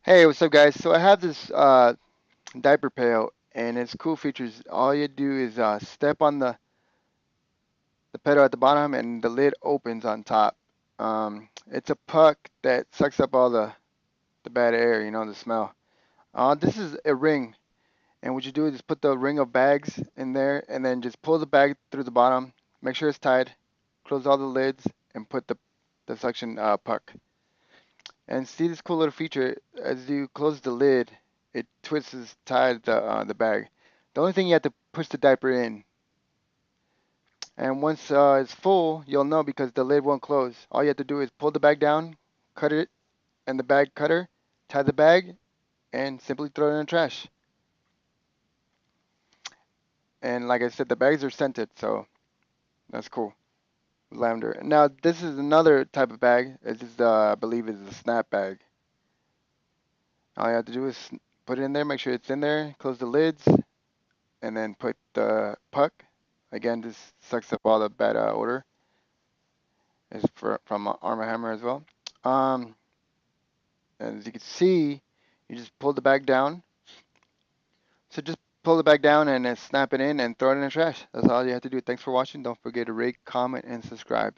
Hey, what's up, guys? So I have this diaper pail, and its cool features. All you do is step on the pedal at the bottom, and the lid opens on top. It's a puck that sucks up all the bad air, the smell. This is a ring, and what you do is just put the ring of bags in there, and then just pull the bag through the bottom. Make sure it's tied. Close all the lids, and put the suction puck. And see this cool little feature, as you close the lid, it twists tied the bag. The only thing you have to push the diaper in, and once it's full, you'll know because the lid won't close. All you have to do is pull the bag down, cut it, and the bag cutter, tie the bag, and simply throw it in the trash. And like I said, the bags are scented, so that's cool. Lavender. Now this is another type of bag. This is I believe is a snap bag. All you have to do is put it in there, make sure it's in there, close the lids, and then put the puck. Again, this sucks up all the bad odor. It's from Arm& Hammer as well. Um, as you can see, you just pull the bag down. So just pull the bag down and then snap it in and throw it in the trash. That's all you have to do. Thanks for watching. Don't forget to rate, comment, and subscribe.